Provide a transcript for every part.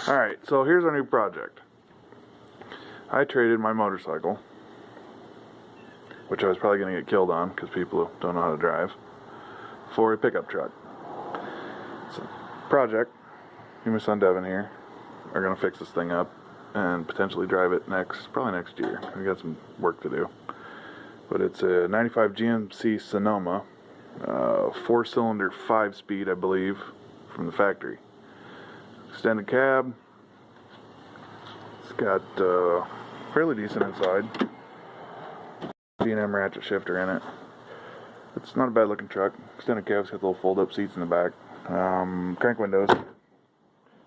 Alright, so here's our new project. I traded my motorcycle, which I was probably going to get killed on because people don't know how to drive, for a pickup truck. So, project, me and my son Devin here are going to fix this thing up and potentially drive it probably next year. We got some work to do. But it's a 95 GMC Sonoma, 4-cylinder, 5-speed, I believe, from the factory. Extended cab. It's got fairly decent inside. B&M ratchet shifter in it. It's not a bad looking truck. Extended cab's got little fold-up seats in the back. Crank windows.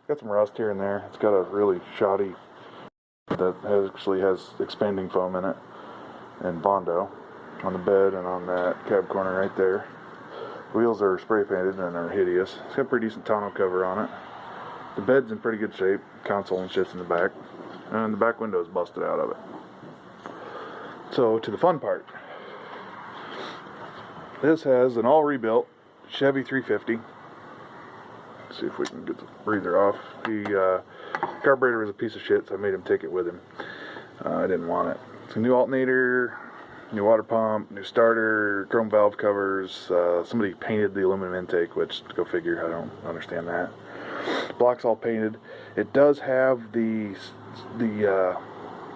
Got some rust here and there. It's got a really shoddy that actually has expanding foam in it and Bondo on the bed and on that cab corner right there. Wheels are spray painted and are hideous. It's got a pretty decent tonneau cover on it. The bed's in pretty good shape. Console and shit's in the back. And the back window is busted out of it. So, to the fun part. This has an all rebuilt Chevy 350. Let's see if we can get the breather off. The carburetor was a piece of shit, so I made him take it with him. I didn't want it. It's a new alternator, new water pump, new starter, chrome valve covers. Somebody painted the aluminum intake, which, go figure, I don't understand that. Block's all painted. It does have the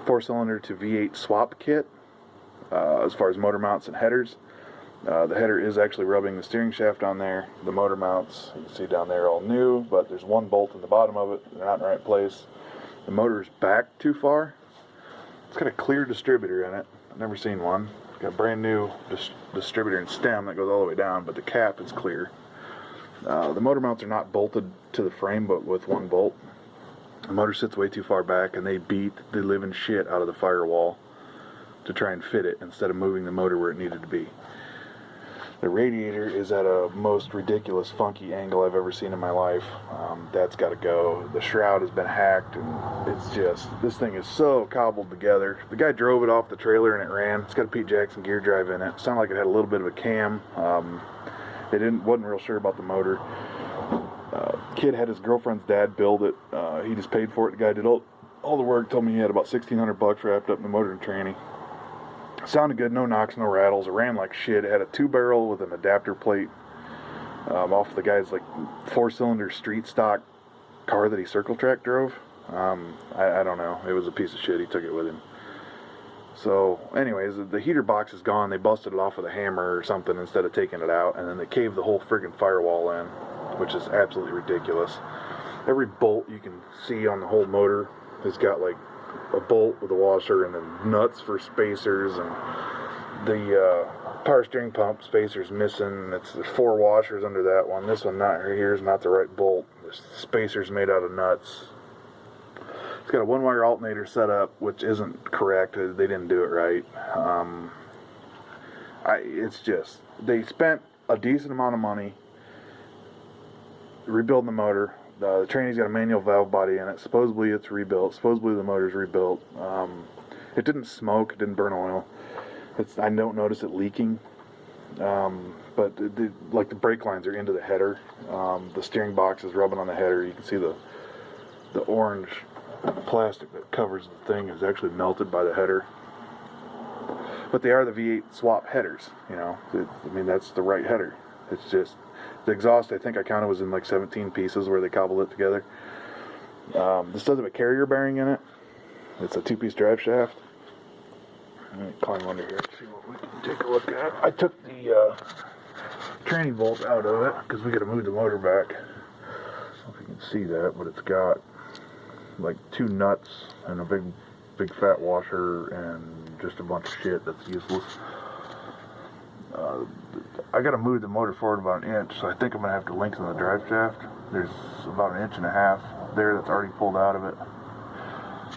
4-cylinder to V8 swap kit as far as motor mounts and headers. The header is actually rubbing the steering shaft on there. The motor mounts, you can see down there, all new, but there's one bolt in the bottom of it. They're not in the right place. The motor's back too far. It's got a clear distributor in it. I've never seen one. It's got a brand new distributor and stem that goes all the way down, but the cap is clear. The motor mounts are not bolted to the frame, but with one bolt. The motor sits way too far back, and they beat the living shit out of the firewall to try and fit it instead of moving the motor where it needed to be. The radiator is at a most ridiculous, funky angle I've ever seen in my life. That's got to go. The shroud has been hacked, and it's just, this thing is so cobbled together. The guy drove it off the trailer and it ran. It's got a Pete Jackson gear drive in it. It sounded like it had a little bit of a cam. Wasn't real sure about the motor. Kid had his girlfriend's dad build it. He just paid for it. The guy did all the work. Told me he had about $1,600 wrapped up in the motor and tranny. Sounded good, no knocks, no rattles. It ran like shit. It had a 2-barrel with an adapter plate off the guy's 4-cylinder street stock car that he circle track drove. I don't know. It was a piece of shit. He took it with him. So, anyways, the heater box is gone. They busted it off with a hammer or something instead of taking it out, and then they caved the whole friggin' firewall in, which is absolutely ridiculous. Every bolt you can see on the whole motor has got a bolt with a washer and then nuts for spacers, and the power steering pump spacer's missing. There's 4 washers under that one. This one here is not the right bolt. The spacer's made out of nuts. It's got a 1-wire alternator set up, which isn't correct. They didn't do it right. It's just, they spent a decent amount of money rebuilding the motor. The tranny's got a manual valve body in it. Supposedly it's rebuilt. Supposedly the motor's rebuilt. It didn't smoke. It didn't burn oil. I don't notice it leaking. But the brake lines are into the header. The steering box is rubbing on the header. You can see the orange plastic that covers the thing is actually melted by the header. But they are the V8 swap headers. That's the right header. It's just the exhaust, I think I counted, was in 17 pieces where they cobbled it together. This does have a carrier bearing in it. It's a 2-piece drive shaft. Let me climb under here and see what we can take a look at. I took the tranny bolt out of it because we got to move the motor back. I don't know if you can see that, but it's got 2 nuts and a big fat washer and just a bunch of shit that's useless. I got to move the motor forward about an inch, so I think I'm going to have to lengthen the drive shaft. There's about 1.5 inches there that's already pulled out of it.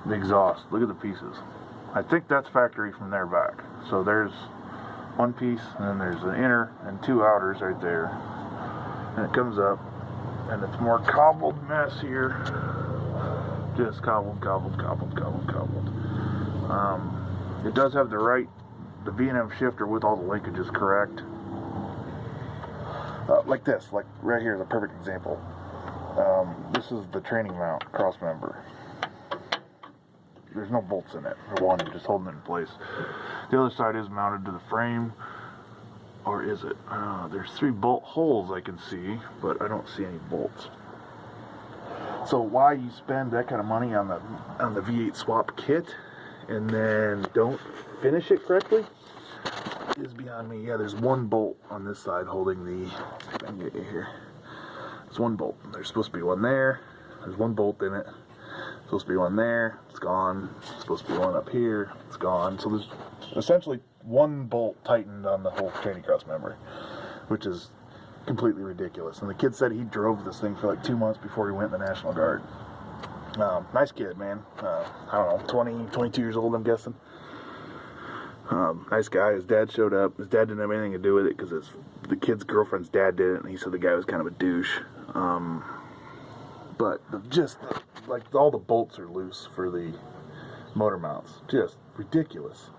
The exhaust, look at the pieces. I think that's factory from there back. So there's 1 piece, and then there's an inner and 2 outers right there. And it comes up, and it's more cobbled mess here. Just cobbled. It does have the B&M shifter with all the linkages correct. Like this, right here is a perfect example. This is the training mount cross member. There's no bolts in it, or one, you're just holding it in place. The other side is mounted to the frame, or is it? There's 3 bolt holes I can see, but I don't see any bolts. So why you spend that kind of money on the V8 swap kit and then don't finish it correctly is beyond me. Yeah, there's 1 bolt on this side holding the. If I can get you here. There's 1 bolt. There's supposed to be 1 there. There's 1 bolt in it. Supposed to be 1 there. It's gone. Supposed to be 1 up here. It's gone. So there's essentially 1 bolt tightened on the whole training cross member, which is completely ridiculous. And the kid said he drove this thing for like 2 months before he went in the National Guard. Nice kid, man. I don't know, 20, 22 years old, I'm guessing. Nice guy. His dad showed up. His dad didn't have anything to do with it because the kid's girlfriend's dad did it, and he said the guy was kind of a douche. But like all the bolts are loose for the motor mounts. Just ridiculous.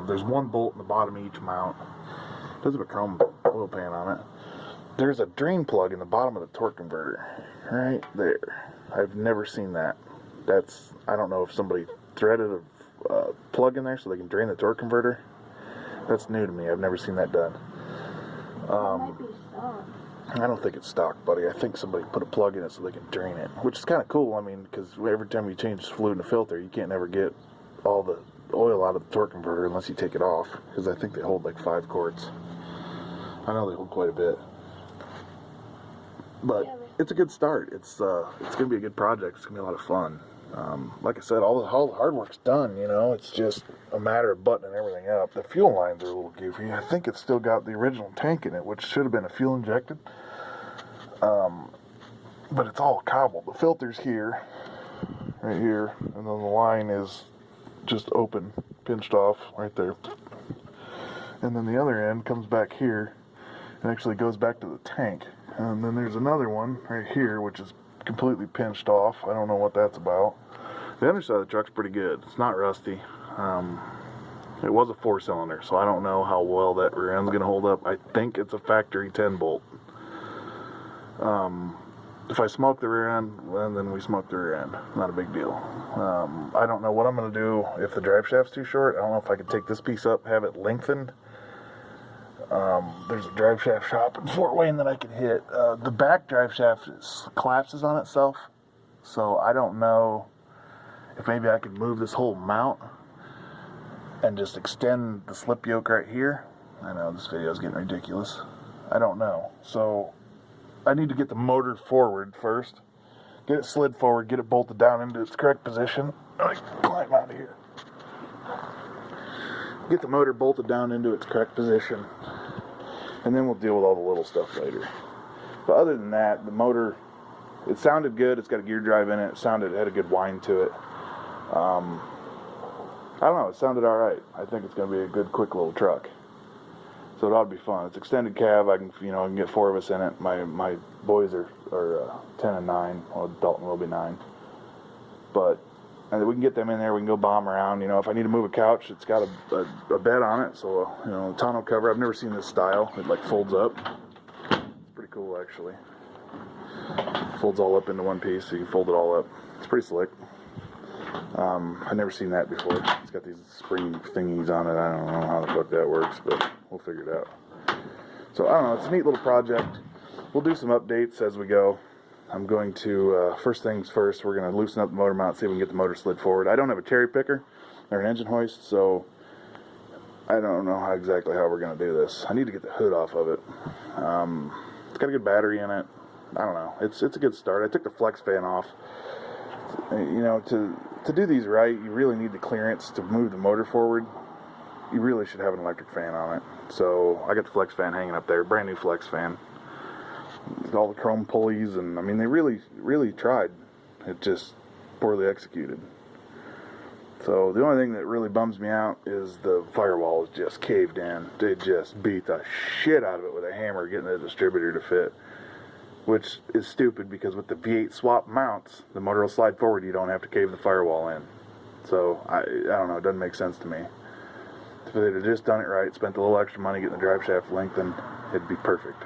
There's 1 bolt in the bottom of each mount. Does have a chrome oil pan on it. There's a drain plug in the bottom of the torque converter, right there. I've never seen that. I don't know if somebody threaded a plug in there so they can drain the torque converter. That's new to me. I've never seen that done. Might be stock. I don't think it's stock, buddy. I think somebody put a plug in it so they can drain it, which is kind of cool. I mean, because every time you change fluid in a filter, you can't never get all the oil out of the torque converter unless you take it off, because I think they hold like 5 quarts. I know they hold quite a bit. But it's a good start. It's going to be a good project. It's going to be a lot of fun. Like I said, all the hard work's done, you know. It's just a matter of buttoning everything up. The fuel lines are a little goofy. I think it's still got the original tank in it, which should have been a fuel injected. But it's all cobbled. The filter's here, right here, and then the line is just open, pinched off right there. And then the other end comes back here and actually goes back to the tank. And then there's another one right here, which is completely pinched off. I don't know what that's about. The underside of the truck's pretty good. It's not rusty. It was a 4-cylinder, so I don't know how well that rear end's going to hold up. I think it's a factory 10 bolt. If I smoke the rear end, well, then we smoke the rear end. Not a big deal. I don't know what I'm going to do if the drive shaft's too short. I don't know if I could take this piece up, have it lengthened. There's a drive shaft shop in Fort Wayne that I could hit. The back drive shaft collapses on itself, so I don't know if maybe I could move this whole mount and just extend the slip yoke right here. I know this video is getting ridiculous. I don't know. So I need to get the motor forward first, get it slid forward, get it bolted down into its correct position. I climb out of here. Get the motor bolted down into its correct position, and then we'll deal with all the little stuff later. But other than that, the motor, it sounded good. It's got a gear drive in it. It had a good whine to it. I don't know. It sounded all right. I think it's going to be a good, quick little truck. So it ought to be fun. It's extended cab. I can get 4 of us in it. My boys are 10 and 9. Well, Dalton will be 9. But we can get them in there. We can go bomb around. You know, if I need to move a couch, it's got a bed on it. So, you know, tonneau cover. I've never seen this style. It like folds up. It's pretty cool, actually. Folds all up into one piece, so you can fold it all up. It's pretty slick. I've never seen that before. It's got these spring thingies on it. I don't know how the fuck that works, but we'll figure it out. So, I don't know. It's a neat little project. We'll do some updates as we go. I'm going to, first things first, we're going to loosen up the motor mount, see if we can get the motor slid forward. I don't have a cherry picker or an engine hoist, so I don't know exactly how we're going to do this. I need to get the hood off of it. It's got a good battery in it. I don't know. It's a good start. I took the flex fan off. You know, to do these right, you really need the clearance to move the motor forward. You really should have an electric fan on it. So I got the flex fan hanging up there, brand new flex fan. All the chrome pulleys, and I mean, they really tried. It just poorly executed. So the only thing that really bums me out is the firewall is just caved in. They just beat the shit out of it with a hammer getting the distributor to fit, which is stupid because with the V8 swap mounts, the motor will slide forward. You don't have to cave the firewall in. So I don't know. It doesn't make sense to me. If they'd have just done it right, spent a little extra money getting the drive shaft lengthened, it'd be perfect.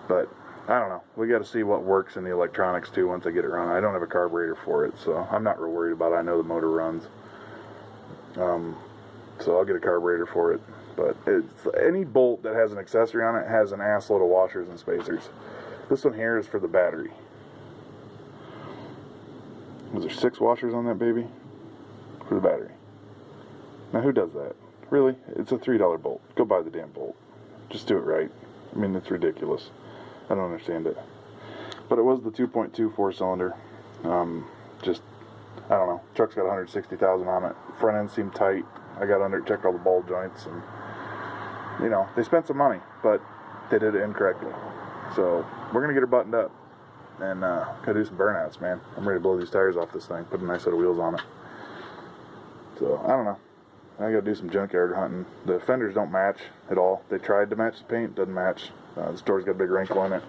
But I don't know. We got to see what works in the electronics too once I get it running. I don't have a carburetor for it, so I'm not real worried about it. I know the motor runs. So I'll get a carburetor for it. But any bolt that has an accessory on it has an ass load of washers and spacers. This one here is for the battery. Was there 6 washers on that baby? For the battery. Now who does that? Really? It's a $3 bolt. Go buy the damn bolt. Just do it right. I mean, it's ridiculous. I don't understand it. But it was the 2.2 4-cylinder. Just, I don't know. Truck's got 160,000 on it. Front end seemed tight. I got under it, checked all the ball joints, and you know, they spent some money, but they did it incorrectly. So we're gonna get her buttoned up and gotta do some burnouts, man. I'm ready to blow these tires off this thing, put a nice set of wheels on it. So I don't know. I gotta do some junkyard hunting. The fenders don't match at all. They tried to match the paint, doesn't match. This door's got a big wrinkle in it.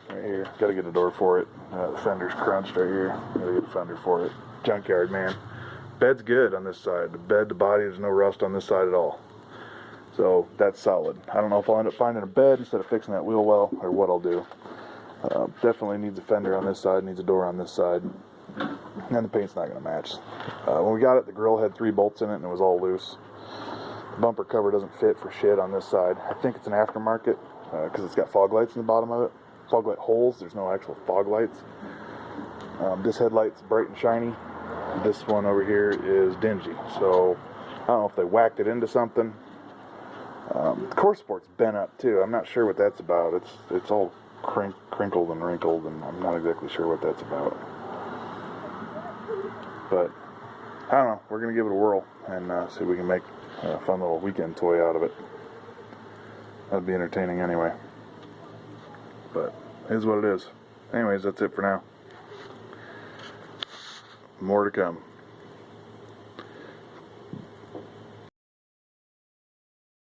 Right here, gotta get a door for it. The fender's crunched right here. Gotta get a fender for it. Junkyard, man. Bed's good on this side. The bed, the body, there's no rust on this side at all. So that's solid. I don't know if I'll end up finding a bed instead of fixing that wheel well, or what I'll do. Definitely needs a fender on this side, needs a door on this side, and the paint's not going to match. When we got it, the grill had 3 bolts in it and it was all loose. The bumper cover doesn't fit for shit on this side. I think it's an aftermarket because it's got fog lights in the bottom of it. Fog light holes, there's no actual fog lights. This headlight's bright and shiny. This one over here is dingy, so I don't know if they whacked it into something. The core support's bent up too. I'm not sure what that's about. It's all crinkled and wrinkled, and I'm not exactly sure what that's about. But I don't know. We're gonna give it a whirl and see if we can make a fun little weekend toy out of it. That'd be entertaining anyway. But it is what it is. Anyways, that's it for now. More to come.